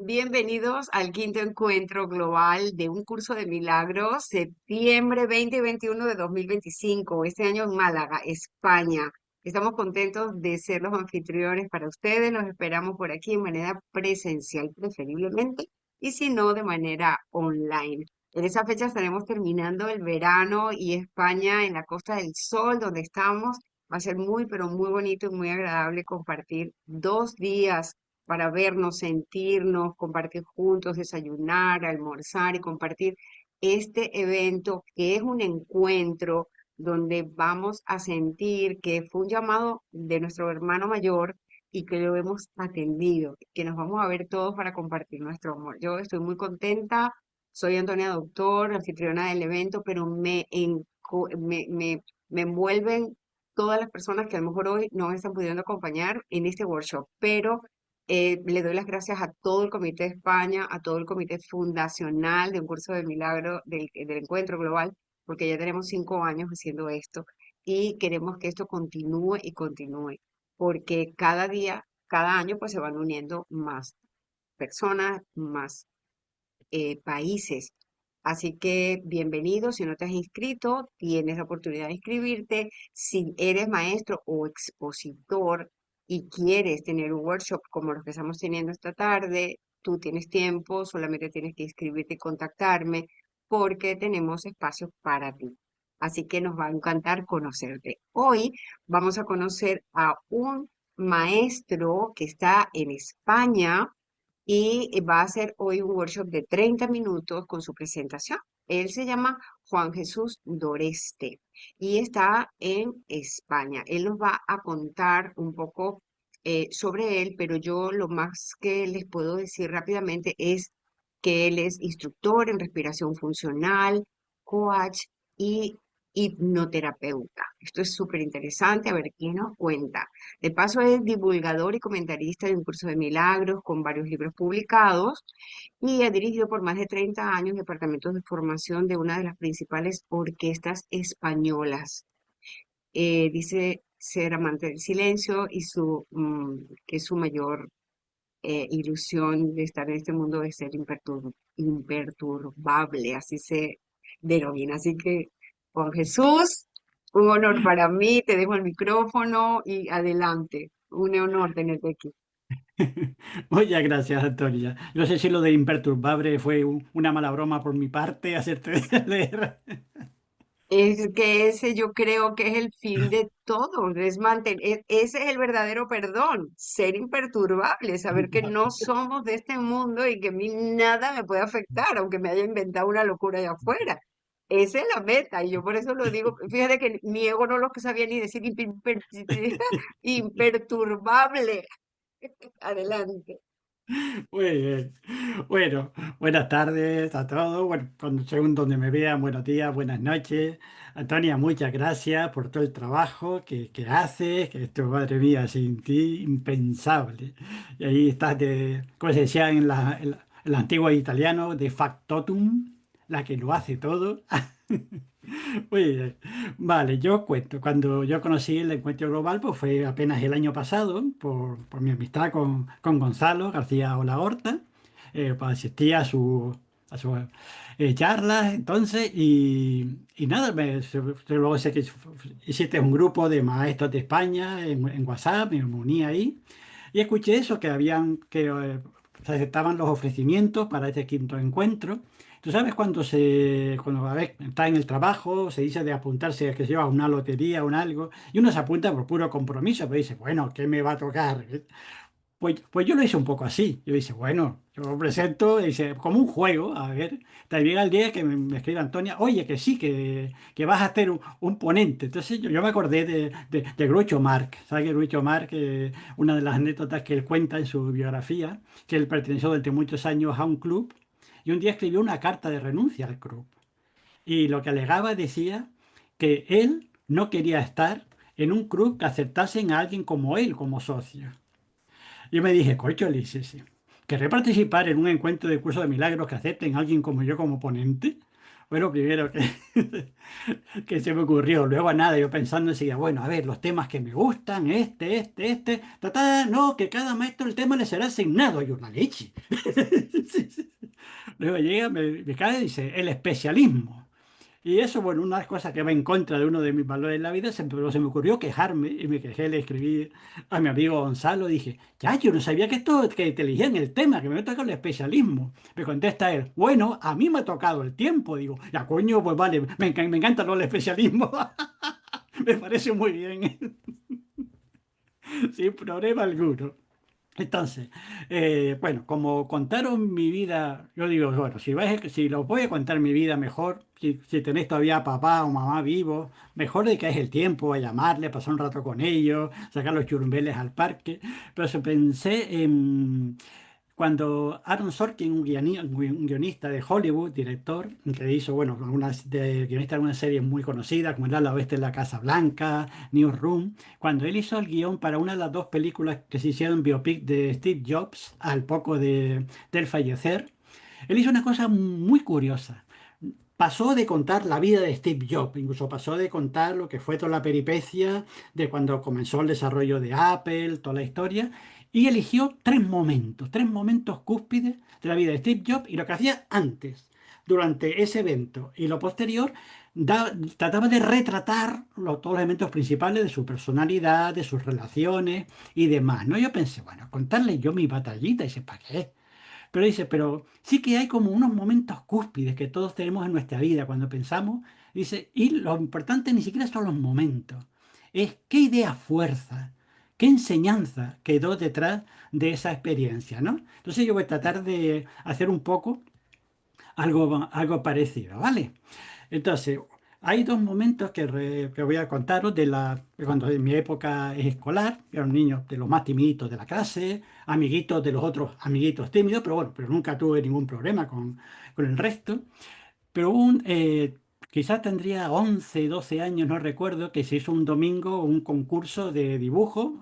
Bienvenidos al quinto encuentro global de un curso de milagros, septiembre 20 y 21 de 2025, este año en Málaga, España. Estamos contentos de ser los anfitriones para ustedes. Los esperamos por aquí en manera presencial, preferiblemente, y si no, de manera online. En esa fecha estaremos terminando el verano y España en la Costa del Sol, donde estamos. Va a ser muy, pero muy bonito y muy agradable compartir 2 días para vernos, sentirnos, compartir juntos, desayunar, almorzar y compartir este evento que es un encuentro donde vamos a sentir que fue un llamado de nuestro hermano mayor y que lo hemos atendido, que nos vamos a ver todos para compartir nuestro amor. Yo estoy muy contenta, soy Antonia Doctor, anfitriona del evento, pero me envuelven todas las personas que a lo mejor hoy no me están pudiendo acompañar en este workshop, pero le doy las gracias a todo el Comité de España, a todo el Comité Fundacional de un curso de milagro del Encuentro Global, porque ya tenemos 5 años haciendo esto y queremos que esto continúe y continúe, porque cada día, cada año, pues se van uniendo más personas, más países. Así que bienvenido, si no te has inscrito, tienes la oportunidad de inscribirte. Si eres maestro o expositor y quieres tener un workshop como los que estamos teniendo esta tarde, tú tienes tiempo, solamente tienes que inscribirte y contactarme porque tenemos espacios para ti. Así que nos va a encantar conocerte. Hoy vamos a conocer a un maestro que está en España y va a hacer hoy un workshop de 30 minutos con su presentación. Él se llama Juan Jesús Doreste y está en España. Él nos va a contar un poco sobre él, pero yo lo más que les puedo decir rápidamente es que él es instructor en respiración funcional, coach y hipnoterapeuta. Esto es súper interesante, a ver quién nos cuenta. De paso, es divulgador y comentarista de un curso de milagros con varios libros publicados y ha dirigido por más de 30 años departamentos de formación de una de las principales orquestas españolas. Dice ser amante del silencio y que su mayor ilusión de estar en este mundo es ser imperturbable, así se denomina. Así que, Juan Jesús, un honor para mí, te dejo el micrófono y adelante. Un honor tenerte aquí. Muchas gracias, Antonia. No sé si lo de imperturbable fue una mala broma por mi parte, hacerte leer. Es que ese yo creo que es el fin de todo, es mantener, ese es el verdadero perdón, ser imperturbable, saber que no somos de este mundo y que a mí nada me puede afectar, aunque me haya inventado una locura allá afuera. Esa es la meta, y yo por eso lo digo, fíjate que mi ego no lo sabía ni decir imperturbable. Adelante. Muy bien. Bueno, buenas tardes a todos. Bueno, según donde me vean, buenos días, buenas noches. Antonia, muchas gracias por todo el trabajo que haces, que esto, madre mía, sin ti, impensable. Y ahí estás como se decía en la antigua italiano, de factotum, la que lo hace todo. Muy bien. Vale, yo cuento. Cuando yo conocí el encuentro global, pues fue apenas el año pasado, por mi amistad con Gonzalo García Olagorta, pues asistí a sus charlas entonces y nada, luego sé que hiciste un grupo de maestros de España en WhatsApp, me uní ahí y escuché eso, que se aceptaban los ofrecimientos para este quinto encuentro. Tú sabes cuando a ver, está en el trabajo, se dice de apuntarse a que se lleva una lotería o un algo, y uno se apunta por puro compromiso, pero dice, bueno, ¿qué me va a tocar? Pues yo lo hice un poco así. Yo dije, bueno, yo lo presento, dice, como un juego, a ver, también al día que me escribe Antonia, oye, que sí, que vas a ser un ponente. Entonces yo me acordé de Groucho Marx, ¿sabes que Groucho Marx, una de las anécdotas que él cuenta en su biografía, que él perteneció durante muchos años a un club y un día escribió una carta de renuncia al club. Y lo que alegaba decía que él no quería estar en un club que aceptasen a alguien como él como socio. Yo me dije, coño, le dice, sí. ¿Querré participar en un encuentro de curso de milagros que acepten a alguien como yo como ponente? Fue lo primero que se me ocurrió. Luego nada, yo pensando enseguida, bueno, a ver, los temas que me gustan, no, que cada maestro el tema le será asignado. Yo, la leche. Sí, sí. Luego llega, me cae y dice, el especialismo. Y eso, bueno, una de las cosas que va en contra de uno de mis valores en la vida, pero se me ocurrió quejarme y me quejé, le escribí a mi amigo Gonzalo, dije, ya, yo no sabía que te elegían el tema, que me toca el especialismo. Me contesta él, bueno, a mí me ha tocado el tiempo, digo, ya coño, pues vale, me encanta lo del especialismo, me parece muy bien, sin problema alguno. Entonces, bueno, como contaron mi vida, yo digo, bueno, si los voy a contar mi vida mejor, si tenéis todavía a papá o mamá vivos, mejor dedicáis el tiempo a llamarle, pasar un rato con ellos, sacar los churumbeles al parque. Pero se pensé en cuando Aaron Sorkin, un guionista de Hollywood, director, que hizo, bueno, guionista de algunas series muy conocidas, como El ala oeste de la Casa Blanca, Newsroom, cuando él hizo el guión para una de las dos películas que se hicieron biopic de Steve Jobs al poco del fallecer, él hizo una cosa muy curiosa. Pasó de contar la vida de Steve Jobs, incluso pasó de contar lo que fue toda la peripecia de cuando comenzó el desarrollo de Apple, toda la historia, y eligió tres momentos cúspides de la vida de Steve Jobs y lo que hacía antes, durante ese evento y lo posterior, trataba de retratar todos los elementos principales de su personalidad, de sus relaciones y demás, ¿no? Yo pensé, bueno, contarle yo mi batallita, y dice, ¿para qué? Pero dice, pero sí que hay como unos momentos cúspides que todos tenemos en nuestra vida cuando pensamos. Dice, y lo importante ni siquiera son los momentos, es qué idea fuerza, qué enseñanza quedó detrás de esa experiencia, ¿no? Entonces yo voy a tratar de hacer un poco algo parecido, ¿vale? Entonces, hay dos momentos que voy a contaros de cuando en mi época escolar, era un niño de los más timiditos de la clase, amiguitos de los otros amiguitos tímidos, pero bueno, pero nunca tuve ningún problema con el resto. Pero quizás tendría 11 12 años, no recuerdo, que se hizo un domingo un concurso de dibujo,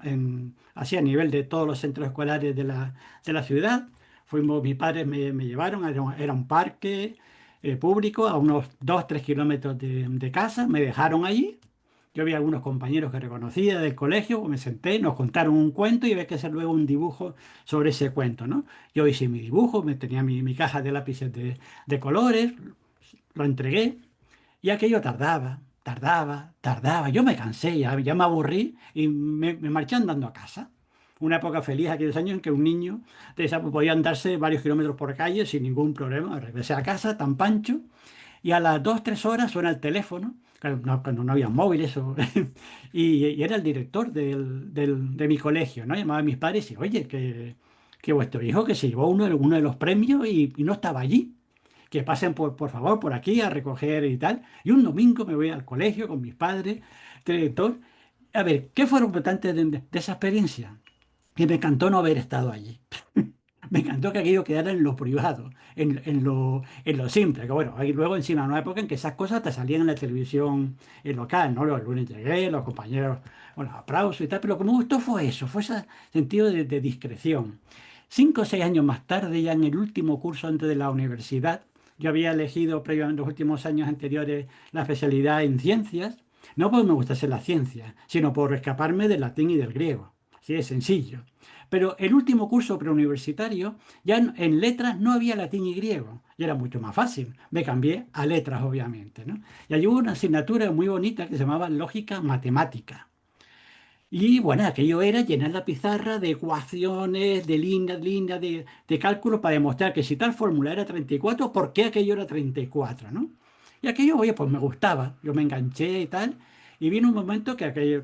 así a nivel de todos los centros escolares de la ciudad. Mis padres me llevaron, era un parque público a unos 2 3 kilómetros de casa, me dejaron allí. Yo vi algunos compañeros que reconocía del colegio, me senté, nos contaron un cuento y había que hacer luego un dibujo sobre ese cuento, ¿no? Yo hice mi dibujo, tenía mi caja de lápices de colores, lo entregué y aquello tardaba. Yo me cansé, ya me aburrí y me marché andando a casa. Una época feliz aquellos años en que un niño de esa pues, podía andarse varios kilómetros por calle sin ningún problema. Regresé a casa tan pancho y a las 2 3 horas suena el teléfono, claro, cuando no había móviles, y era el director de mi colegio, ¿no? Llamaba a mis padres y, oye, que vuestro hijo que se llevó uno de los premios y no estaba allí, que pasen por favor por aquí a recoger y tal. Y un domingo me voy al colegio con mis padres, director. A ver, ¿qué fue lo importante de esa experiencia? Que me encantó no haber estado allí. Me encantó que aquello quedara en lo privado, en lo simple. Que bueno, ahí luego encima, en una época en que esas cosas te salían en la televisión local, ¿no? Los lunes llegué, los compañeros, bueno, aplausos y tal. Pero lo que me gustó fue eso, fue ese sentido de discreción. 5 o 6 años más tarde, ya en el último curso antes de la universidad, yo había elegido previamente en los últimos años anteriores la especialidad en ciencias, no porque me gustase la ciencia, sino por escaparme del latín y del griego. Así de sencillo. Pero el último curso preuniversitario, ya en letras no había latín y griego, y era mucho más fácil. Me cambié a letras, obviamente, ¿no? Y allí hubo una asignatura muy bonita que se llamaba lógica matemática. Y bueno, aquello era llenar la pizarra de ecuaciones, de líneas de cálculos para demostrar que si tal fórmula era 34, ¿por qué aquello era 34, ¿no? Y aquello, oye, pues me gustaba, yo me enganché y tal. Y vino un momento que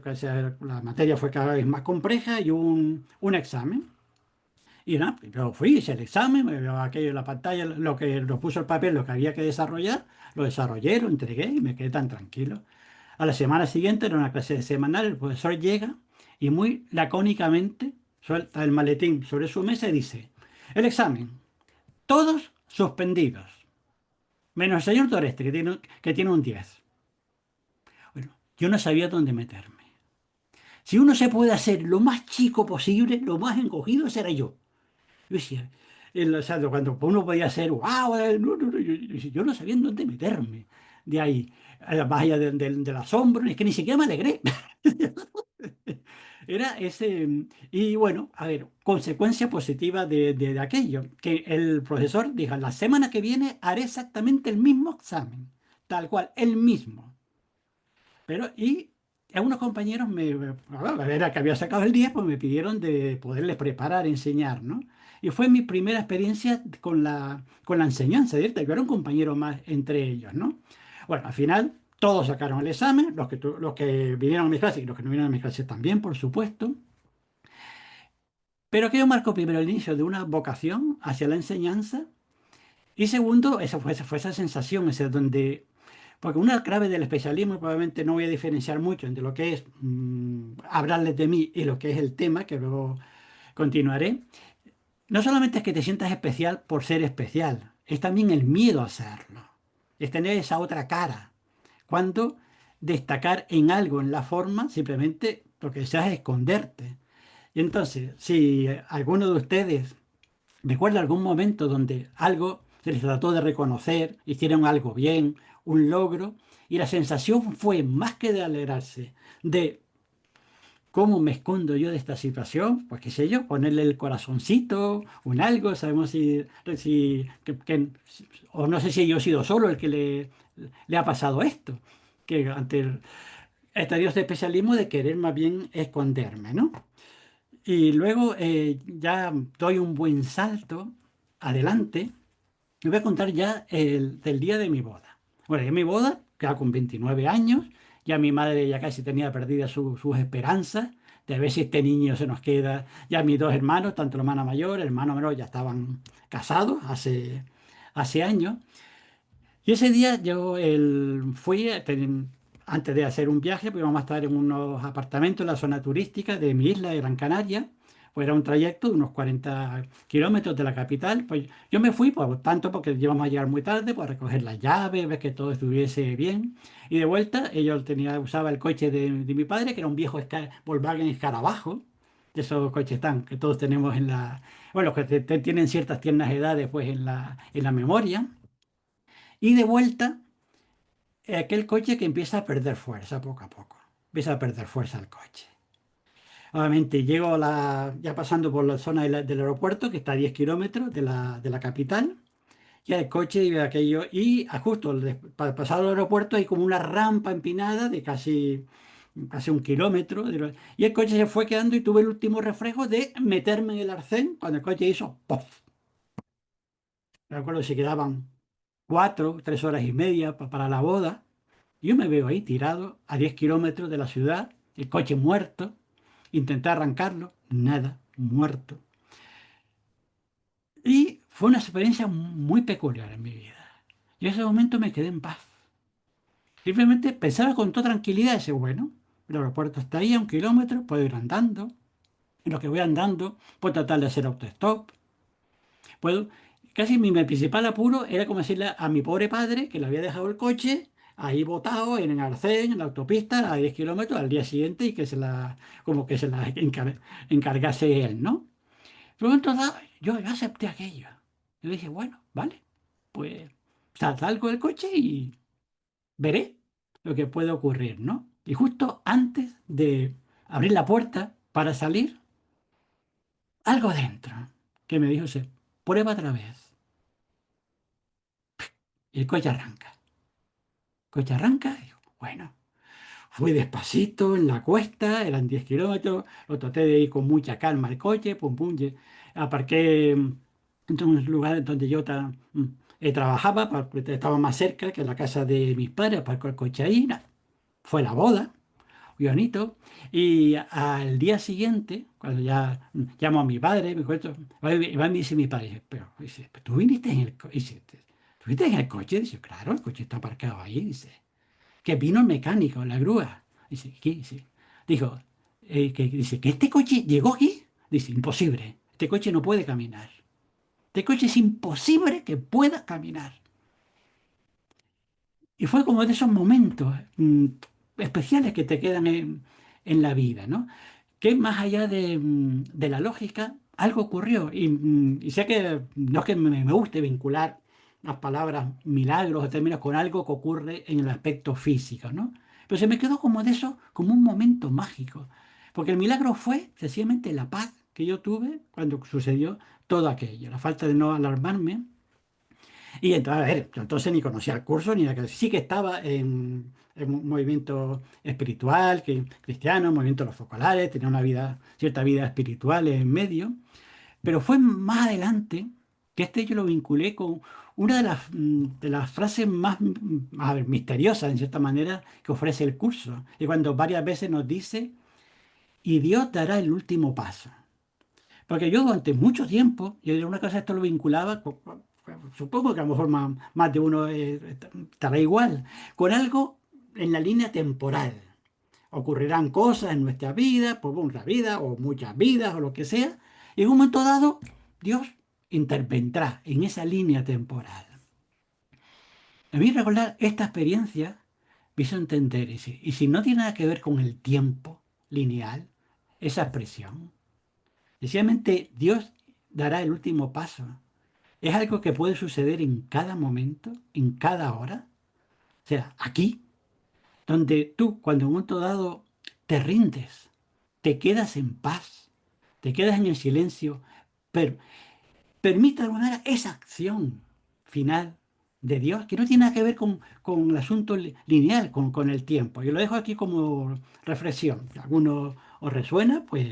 la materia fue cada vez más compleja y hubo un examen. Y nada, yo fui, hice el examen, me veo aquello en la pantalla, lo que nos puso el papel, lo que había que desarrollar, lo desarrollé, lo entregué y me quedé tan tranquilo. A la semana siguiente, era una clase semanal, el profesor llega y muy lacónicamente suelta el maletín sobre su mesa y dice, el examen, todos suspendidos, menos el señor Toreste, que tiene un 10. Bueno, yo no sabía dónde meterme. Si uno se puede hacer lo más chico posible, lo más encogido, será yo. Yo decía, O sea, cuando uno podía ser, wow, no, no, no, yo no sabía en dónde meterme de ahí. Más allá del asombro, es que ni siquiera me alegré. Era ese, y bueno, a ver, consecuencia positiva de aquello, que el profesor dijo, la semana que viene haré exactamente el mismo examen, tal cual, el mismo. Pero, y algunos compañeros era que había sacado el 10 pues me pidieron de poderles preparar, enseñar, ¿no? Y fue mi primera experiencia con la enseñanza directa. Yo era un compañero más entre ellos, ¿no? Bueno, al final todos sacaron el examen, los que vinieron a mis clases y los que no vinieron a mis clases también, por supuesto. Pero aquello marcó primero el inicio de una vocación hacia la enseñanza y segundo, esa fue esa sensación, ese donde porque una clave del especialismo, probablemente no voy a diferenciar mucho entre lo que es hablarles de mí y lo que es el tema, que luego continuaré. No solamente es que te sientas especial por ser especial, es también el miedo a hacerlo. Es tener esa otra cara. Cuando destacar en algo, en la forma, simplemente lo que deseas es esconderte. Y entonces, si alguno de ustedes recuerda algún momento donde algo se les trató de reconocer, hicieron algo bien, un logro, y la sensación fue más que de alegrarse, de cómo me escondo yo de esta situación, pues qué sé yo, ponerle el corazoncito, un algo, sabemos o no sé si yo he sido solo el que le ha pasado esto, que ante este Dios de especialismo de querer más bien esconderme, ¿no? Y luego ya doy un buen salto adelante. Y voy a contar ya del día de mi boda. Bueno, ya mi boda, ya con 29 años, ya mi madre ya casi tenía perdidas sus esperanzas de ver si este niño se nos queda. Ya mis dos hermanos, tanto el hermano mayor, el hermano menor, ya estaban casados hace años. Y ese día yo fui, antes de hacer un viaje, pues íbamos a estar en unos apartamentos en la zona turística de mi isla de Gran Canaria. Pues era un trayecto de unos 40 kilómetros de la capital. Pues yo me fui, pues tanto porque íbamos a llegar muy tarde, pues a recoger las llaves, ver que todo estuviese bien. Y de vuelta, usaba el coche de mi padre, que era un viejo Volkswagen Escarabajo, de esos coches tan que todos tenemos bueno, que tienen ciertas tiernas edades, pues en la memoria. Y de vuelta, aquel coche que empieza a perder fuerza poco a poco. Empieza a perder fuerza el coche. Obviamente llego ya pasando por la zona del aeropuerto, que está a 10 kilómetros de la capital. Ya el coche y aquello. Y justo para pasar al aeropuerto hay como una rampa empinada de casi 1 kilómetro. Y el coche se fue quedando y tuve el último reflejo de meterme en el arcén cuando el coche hizo ¡pof! Me acuerdo si quedaban 3 horas y media para la boda. Yo me veo ahí tirado a 10 kilómetros de la ciudad, el coche muerto, intenté arrancarlo, nada, muerto. Y fue una experiencia muy peculiar en mi vida. Y en ese momento me quedé en paz. Simplemente pensaba con toda tranquilidad, ese bueno, el aeropuerto está ahí a 1 kilómetro, puedo ir andando. En lo que voy andando, puedo tratar de hacer autostop. Puedo, casi mi principal apuro era como decirle a mi pobre padre que le había dejado el coche ahí botado en el arcén, en la autopista, a 10 kilómetros al día siguiente y como que se la encargase él, ¿no? Pero entonces yo acepté aquello. Yo dije, bueno, vale, pues salgo del coche y veré lo que puede ocurrir, ¿no? Y justo antes de abrir la puerta para salir, algo dentro que me dijo, prueba otra vez. Y el coche arranca. Coche arranca, y digo, bueno, fui despacito en la cuesta, eran 10 kilómetros, lo traté de ir con mucha calma el coche, pum, pum, aparqué en un lugar donde yo trabajaba, porque estaba más cerca que la casa de mis padres, aparcó el coche ahí, fue la boda, muy bonito, y al día siguiente, cuando ya llamo a mi padre, me cuento, y va y me dice mi padre, pero dice, "¿Pero tú viniste en el coche? ¿Tú viniste en el coche?" Dice, claro, el coche está aparcado ahí, dice que vino el mecánico, la grúa. Dice, ¿qué? Dijo, dice, que este coche llegó aquí. Dice, imposible, este coche no puede caminar. Este coche es imposible que pueda caminar. Y fue como de esos momentos especiales que te quedan en la vida, ¿no? que más allá de la lógica, algo ocurrió. Y sé que no es que me guste vincular las palabras milagros o términos con algo que ocurre en el aspecto físico, ¿no? Pero se me quedó como de eso, como un momento mágico. Porque el milagro fue sencillamente la paz que yo tuve cuando sucedió todo aquello, la falta de no alarmarme. Y entonces, a ver, yo entonces ni conocía el curso, ni nada, que sí que estaba en un movimiento espiritual, cristiano, movimiento de los focolares, tenía una vida, cierta vida espiritual en medio, pero fue más adelante que yo lo vinculé con una de las frases más, a ver, misteriosas, en cierta manera, que ofrece el curso. Y cuando varias veces nos dice, y Dios dará el último paso. Porque yo durante mucho tiempo, yo de una cosa esto lo vinculaba, supongo que a lo mejor más de uno estará igual, con algo en la línea temporal. Ocurrirán cosas en nuestra vida, por una vida o muchas vidas o lo que sea, y en un momento dado Dios intervendrá en esa línea temporal. A mí recordar esta experiencia me hizo entender, y si no tiene nada que ver con el tiempo lineal, esa expresión, sencillamente Dios dará el último paso. Es algo que puede suceder en cada momento, en cada hora. O sea, aquí, donde tú, cuando en un momento dado te rindes, te quedas en paz, te quedas en el silencio, pero permite de alguna manera esa acción final de Dios, que no tiene nada que ver con el asunto lineal, con el tiempo. Yo lo dejo aquí como reflexión. Si a alguno os resuena, pues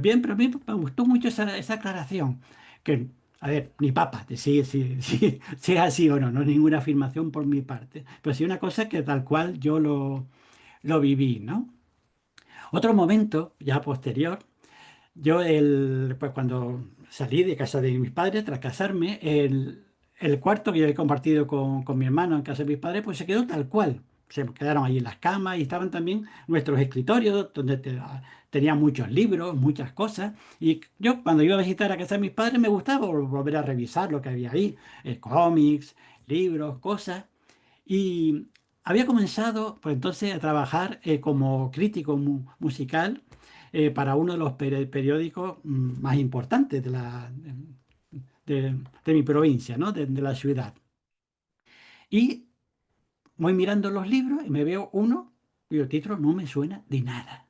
bien, pero a mí me gustó mucho esa aclaración. Que, a ver, ni papa, si es así o no, no es ninguna afirmación por mi parte, pero sí una cosa que tal cual yo lo viví, ¿no? Otro momento, ya posterior, pues cuando salí de casa de mis padres, tras casarme, el cuarto que yo he compartido con mi hermano en casa de mis padres, pues se quedó tal cual. Se quedaron allí las camas y estaban también nuestros escritorios, donde tenía muchos libros, muchas cosas. Y yo cuando iba a visitar a casa de mis padres me gustaba volver a revisar lo que había ahí, cómics, libros, cosas. Y había comenzado, pues entonces, a trabajar como crítico musical para uno de los periódicos más importantes de mi provincia, ¿no? De la ciudad. Y voy mirando los libros y me veo uno cuyo título no me suena de nada.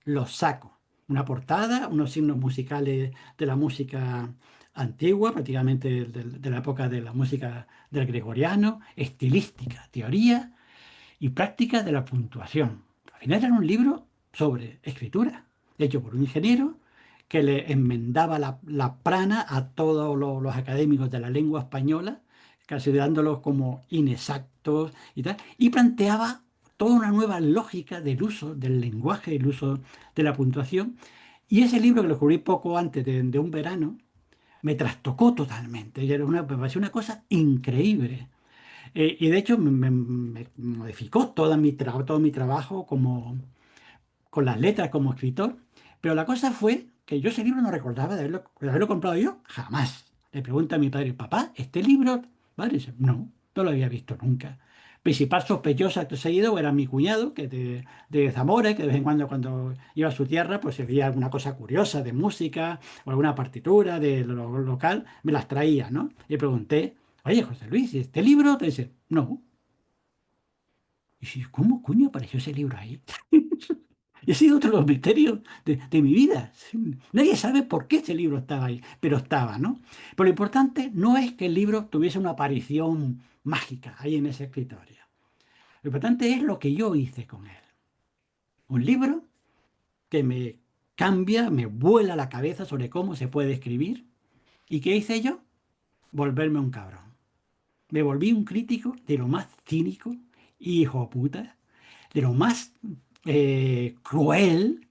Lo saco. Una portada, unos signos musicales de la música antigua, prácticamente de la época de la música del gregoriano, estilística, teoría y práctica de la puntuación. Al final era un libro sobre escritura, hecho por un ingeniero que le enmendaba la prana a todos los académicos de la lengua española, considerándolos como inexactos y tal, y planteaba toda una nueva lógica del uso del lenguaje, el uso de la puntuación. Y ese libro que lo descubrí poco antes de un verano, me trastocó totalmente. Y me pareció una cosa increíble. Y de hecho me modificó todo mi trabajo con las letras como escritor. Pero la cosa fue que yo ese libro no recordaba de haberlo comprado yo, jamás. Le pregunto a mi padre, papá, ¿este libro? Padre, dice, no, no lo había visto nunca. Principal sospechosa acto seguido era mi cuñado, que de Zamora, que de vez en cuando iba a su tierra, pues si veía alguna cosa curiosa de música o alguna partitura de lo local, me las traía, ¿no? Y le pregunté, oye, José Luis, ¿y este libro? Te dice, no. Y si, ¿cómo coño apareció ese libro ahí? Y ha sido otro de los misterios de mi vida. Nadie sabe por qué ese libro estaba ahí, pero estaba, ¿no? Pero lo importante no es que el libro tuviese una aparición mágica ahí en ese escritorio. Lo importante es lo que yo hice con él. Un libro que me cambia, me vuela la cabeza sobre cómo se puede escribir. ¿Y qué hice yo? Volverme un cabrón. Me volví un crítico de lo más cínico, hijo puta, de lo más cruel.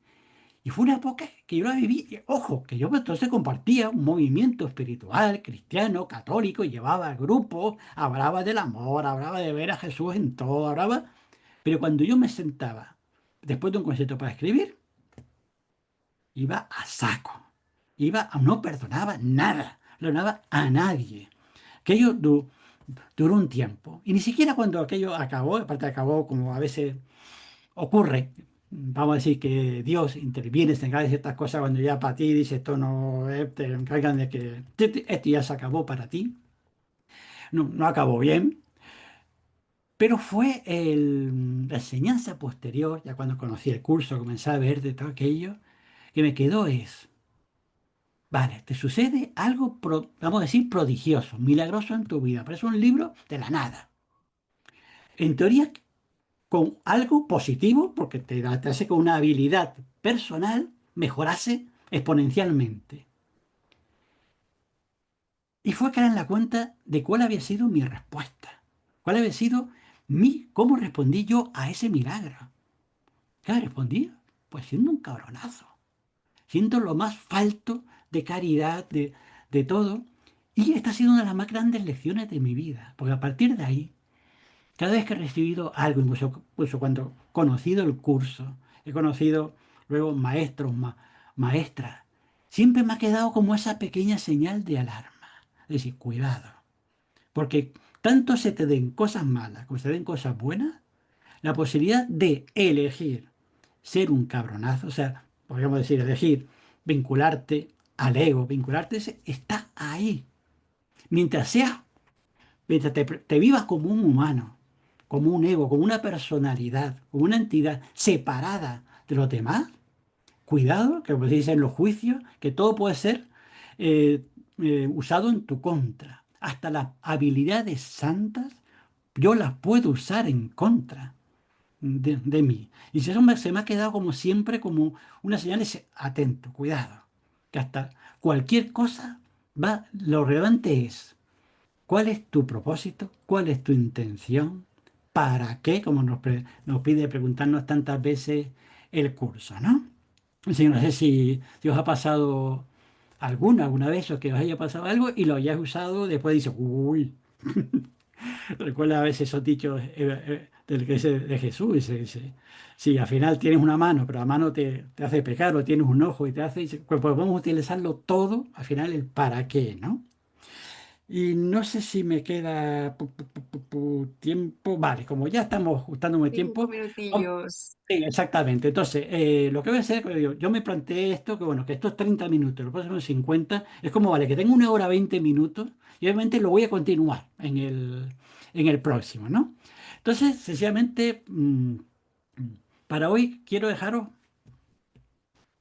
Y fue una época que yo la viví, y ojo, que yo entonces compartía un movimiento espiritual, cristiano, católico, y llevaba grupos, hablaba del amor, hablaba de ver a Jesús en todo, hablaba. Pero cuando yo me sentaba después de un concierto para escribir, iba a saco. No perdonaba nada, no perdonaba a nadie. Aquello duró un tiempo. Y ni siquiera cuando aquello acabó, aparte acabó como a veces ocurre, vamos a decir que Dios interviene, se encarga de ciertas cosas cuando ya para ti dice esto no es, te encargan de que esto ya se acabó para ti. No, no acabó bien, pero fue la enseñanza posterior, ya cuando conocí el curso, comencé a ver de todo aquello, que me quedó es, vale, te sucede algo, vamos a decir, prodigioso, milagroso en tu vida, pero es un libro de la nada. En teoría, con algo positivo, porque te hace con una habilidad personal mejorase exponencialmente. Y fue caer en la cuenta de cuál había sido mi respuesta, cuál había sido cómo respondí yo a ese milagro. ¿Qué respondí? Pues siendo un cabronazo, siendo lo más falto de caridad, de todo. Y esta ha sido una de las más grandes lecciones de mi vida, porque a partir de ahí cada vez que he recibido algo, incluso cuando he conocido el curso, he conocido luego maestros, maestras, siempre me ha quedado como esa pequeña señal de alarma. Es decir, cuidado, porque tanto se te den cosas malas como se te den cosas buenas, la posibilidad de elegir ser un cabronazo, o sea, podríamos decir, elegir vincularte al ego, está ahí. Mientras seas Mientras te vivas como un humano, como un ego, como una personalidad, como una entidad separada de los demás, cuidado, que como se dice en los juicios, que todo puede ser eh, usado en tu contra. Hasta las habilidades santas yo las puedo usar en contra de mí. Y si eso se me ha quedado como siempre, como una señal de atento, cuidado, que hasta cualquier cosa va, lo relevante es ¿cuál es tu propósito? ¿Cuál es tu intención? ¿Para qué? Como nos pide preguntarnos tantas veces el curso, ¿no? Sí, no sé si os ha pasado alguna vez o que os haya pasado algo y lo hayáis usado, después dice, uy, recuerda a veces esos dichos del que dice de Jesús, dice, si al final tienes una mano, pero la mano te hace pecar, o tienes un ojo y te hace, dice, pues podemos utilizarlo todo, al final el para qué, ¿no? Y no sé si me queda tiempo. Vale, como ya estamos ajustándome Cinco tiempo. minutillos. Sí, exactamente. Entonces, lo que voy a hacer, yo me planteé esto, que bueno, que estos 30 minutos, los próximos 50 es como, vale, que tengo 1 hora 20 minutos y obviamente lo voy a continuar en el próximo, ¿no? Entonces, sencillamente, para hoy quiero dejaros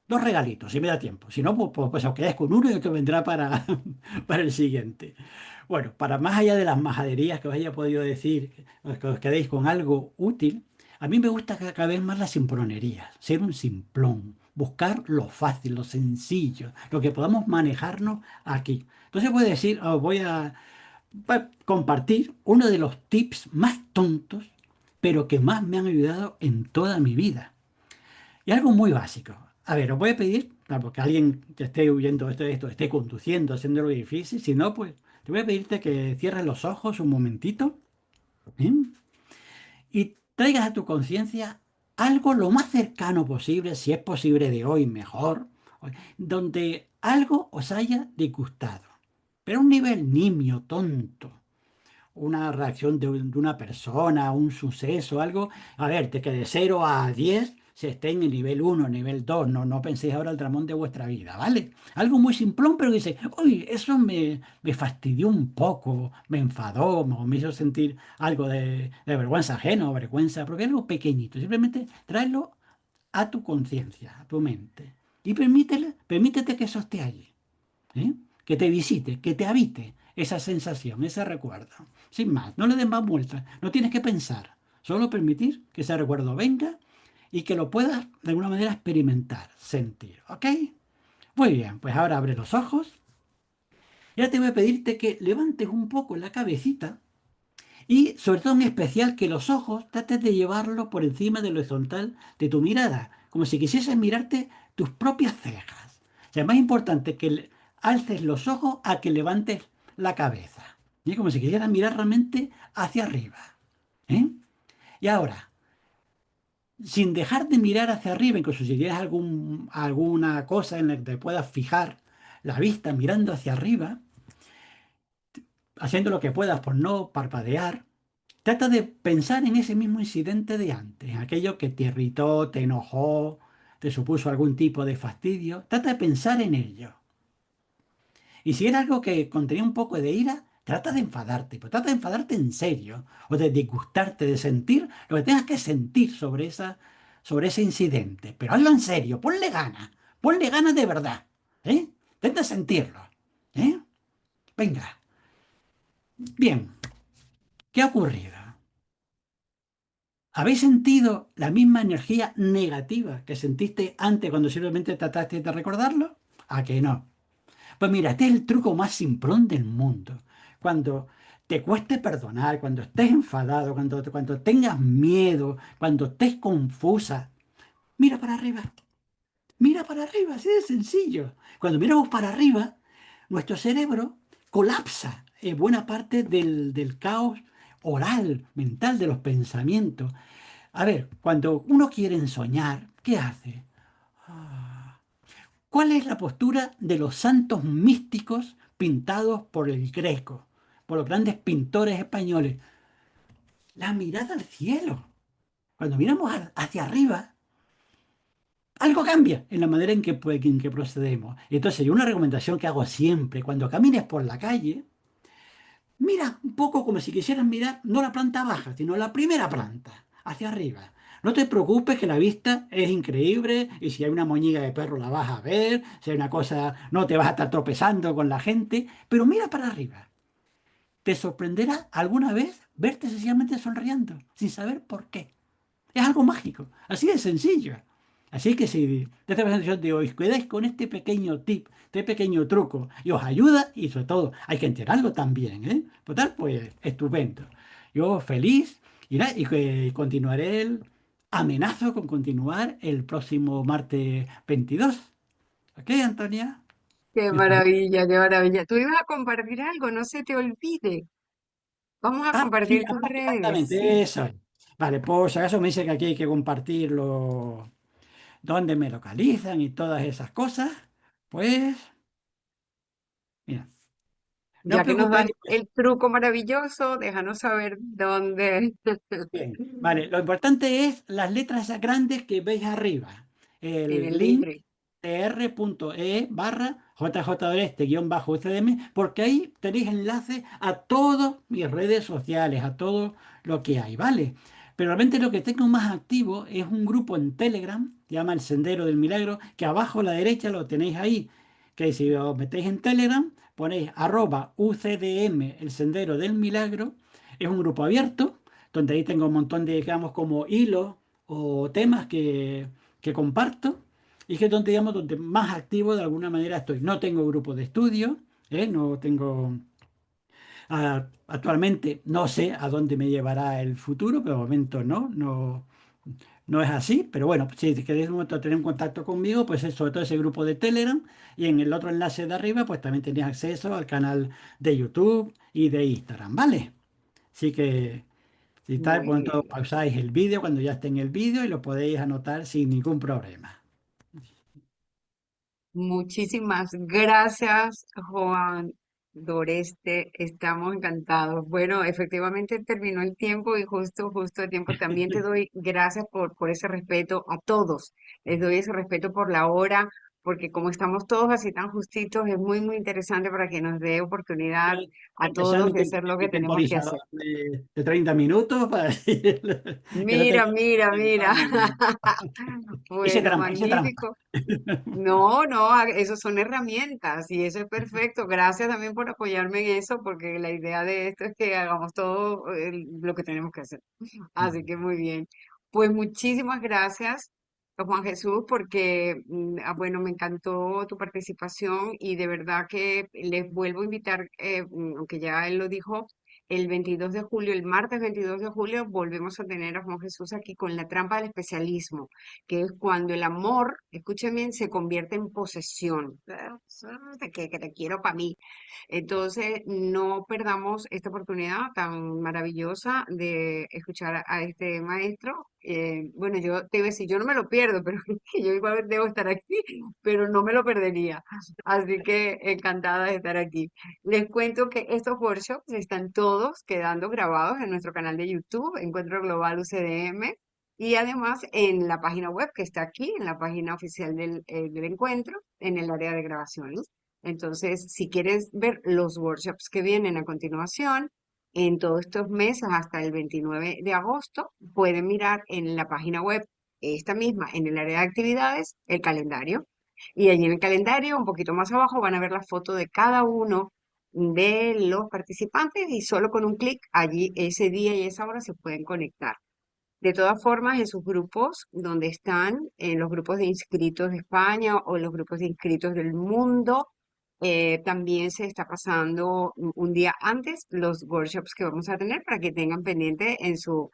dos regalitos, si me da tiempo. Si no, pues os quedáis con uno y el que vendrá para, para el siguiente. Bueno, para más allá de las majaderías que os haya podido decir, que os quedéis con algo útil, a mí me gusta cada vez más la simpronería, ser un simplón, buscar lo fácil, lo sencillo, lo que podamos manejarnos aquí. Entonces voy a decir, os voy a compartir uno de los tips más tontos, pero que más me han ayudado en toda mi vida. Y algo muy básico. A ver, os voy a pedir, porque alguien que esté huyendo de esto, esté conduciendo, haciéndolo difícil, si no, pues te voy a pedirte que cierres los ojos un momentito, ¿bien? Y traigas a tu conciencia algo lo más cercano posible, si es posible de hoy, mejor, donde algo os haya disgustado. Pero a un nivel nimio, tonto, una reacción de una persona, un suceso, algo, a ver, que de 0 a 10 se esté en el nivel 1, nivel 2, no penséis ahora el dramón de vuestra vida, ¿vale? Algo muy simplón, pero que dice, uy, eso me fastidió un poco, me enfadó, me hizo sentir algo de vergüenza ajena o vergüenza, porque algo pequeñito, simplemente tráelo a tu conciencia, a tu mente, y permítete que eso esté allí. ¿Eh? Que te visite, que te habite esa sensación, ese recuerdo. Sin más, no le des más vueltas, no tienes que pensar, solo permitir que ese recuerdo venga y que lo puedas de alguna manera experimentar, sentir, ¿ok? Muy bien, pues ahora abre los ojos y ahora te voy a pedirte que levantes un poco la cabecita y sobre todo en especial que los ojos trates de llevarlos por encima de lo horizontal de tu mirada, como si quisieses mirarte tus propias cejas. O sea, es más importante que alces los ojos a que levantes la cabeza. ¿Sí? Como si quisieras mirar realmente hacia arriba. ¿Eh? Y ahora, sin dejar de mirar hacia arriba, incluso si tienes alguna cosa en la que te puedas fijar la vista mirando haciendo lo que puedas por no parpadear, Trata de pensar en ese mismo incidente de antes, en aquello que te irritó, te enojó, te supuso algún tipo de fastidio. Trata de pensar en ello. Y si era algo que contenía un poco de ira, trata de enfadarte, pero trata de enfadarte en serio, o de disgustarte, de sentir lo que tengas que sentir sobre ese incidente. Pero hazlo en serio, ponle ganas de verdad, ¿eh? Intenta sentirlo, ¿eh? Venga, bien, ¿qué ha ocurrido? ¿Habéis sentido la misma energía negativa que sentiste antes cuando simplemente trataste de recordarlo? ¿A que no? Pues mira, este es el truco más simplón del mundo. Cuando te cueste perdonar, cuando estés enfadado, cuando tengas miedo, cuando estés confusa, mira para arriba. Mira para arriba, así de sencillo. Cuando miramos para arriba, nuestro cerebro colapsa buena parte del caos oral, mental de los pensamientos. A ver, cuando uno quiere soñar, ¿qué hace? ¿Cuál es la postura de los santos místicos pintados por el Greco, por los grandes pintores españoles? La mirada al cielo. Cuando miramos hacia arriba, algo cambia en la manera en que procedemos. Entonces, yo una recomendación que hago siempre, cuando camines por la calle, mira un poco como si quisieras mirar no la planta baja, sino la primera planta, hacia arriba. No te preocupes que la vista es increíble y si hay una moñiga de perro la vas a ver, si hay una cosa no te vas a estar tropezando con la gente, pero mira para arriba. Te sorprenderá alguna vez verte sencillamente sonriendo, sin saber por qué. Es algo mágico, así de sencillo. Así que si de esta presentación de hoy cuidáis con este pequeño tip, este pequeño truco, y os ayuda, y sobre todo hay que enterarlo también, ¿eh? Total, pues estupendo. Yo feliz y que continuaré amenazo con continuar el próximo martes 22. ¿Ok, Antonia? Qué Está- maravilla, qué maravilla. Tú ibas a compartir algo, no se te olvide. Vamos a Sí, compartir tus redes. exactamente, eso es. Vale, pues si acaso me dice que aquí hay que compartirlo, dónde me localizan y todas esas cosas, pues, mira, no os Ya que nos preocupéis. das el truco maravilloso, déjanos saber dónde. Bien, vale, lo importante es las letras esas grandes que veis arriba. En El el link libre. tr.e/jjoreste-ucdm, porque ahí tenéis enlace a todas mis redes sociales, a todo lo que hay, ¿vale? Pero realmente lo que tengo más activo es un grupo en Telegram, que se llama El Sendero del Milagro, que abajo a la derecha lo tenéis ahí, que si os metéis en Telegram, ponéis @ucdm, El Sendero del Milagro, es un grupo abierto donde ahí tengo un montón de, digamos, como hilos o temas que comparto y que es donde, digamos, donde más activo de alguna manera estoy. No tengo grupo de estudio, no tengo, actualmente no sé a dónde me llevará el futuro, pero de momento no es así, pero bueno, si queréis un momento tener un contacto conmigo, pues es sobre todo ese grupo de Telegram y en el otro enlace de arriba, pues también tenéis acceso al canal de YouTube y de Instagram, ¿vale? Así que si tal, Muy pues entonces bien. pausáis el vídeo cuando ya esté en el vídeo y lo podéis anotar sin ningún problema. Muchísimas gracias, Juan Doreste. Estamos encantados. Bueno, efectivamente terminó el tiempo y justo el tiempo. También te doy gracias por ese respeto a todos. Les doy ese respeto por la hora, porque como estamos todos así tan justitos, es muy interesante para que nos dé oportunidad a Empezar todos de hacer lo que mi tenemos que temporizador hacer. de 30 minutos para decir que no Mira, tenga mira, mira. pensado nada. Bueno, Hice trampa. magnífico. No, no, eso son herramientas y eso es perfecto. Gracias también por apoyarme en eso, porque la idea de esto es que hagamos todo lo que tenemos que hacer. Así que muy bien. Pues muchísimas gracias, Juan Jesús, porque, bueno, me encantó tu participación y de verdad que les vuelvo a invitar, aunque ya él lo dijo, el 22 de julio, el martes 22 de julio, volvemos a tener a Juan Jesús aquí con la trampa del especialismo, que es cuando el amor, escuchen bien, se convierte en posesión. Que te quiero para mí. Entonces, no perdamos esta oportunidad tan maravillosa de escuchar a este maestro. Bueno, yo te iba a decir, yo no me lo pierdo, pero yo igual debo estar aquí, pero no me lo perdería. Así que encantada de estar aquí. Les cuento que estos workshops están todos todos quedando grabados en nuestro canal de YouTube, Encuentro Global UCDM, y además en la página web que está aquí, en la página oficial del encuentro, en el área de grabaciones. Entonces, si quieres ver los workshops que vienen a continuación, en todos estos meses hasta el 29 de agosto, pueden mirar en la página web, esta misma, en el área de actividades, el calendario. Y allí en el calendario, un poquito más abajo, van a ver la foto de cada uno de los participantes y solo con un clic allí ese día y esa hora se pueden conectar. De todas formas, en sus grupos, donde están, en los grupos de inscritos de España o los grupos de inscritos del mundo, también se está pasando un día antes los workshops que vamos a tener para que tengan pendiente en su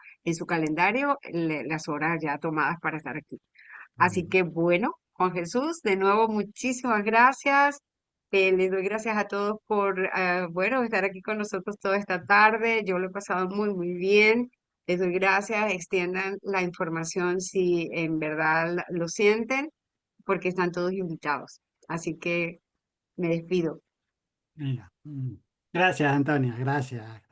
calendario las horas ya tomadas para estar aquí. Así Mm. que bueno, Juan Jesús, de nuevo muchísimas gracias. Les doy gracias a todos por, bueno, estar aquí con nosotros toda esta tarde. Yo lo he pasado muy, muy bien. Les doy gracias. Extiendan la información si en verdad lo sienten, porque están todos invitados. Así que me despido. Mira, gracias, Antonia, gracias.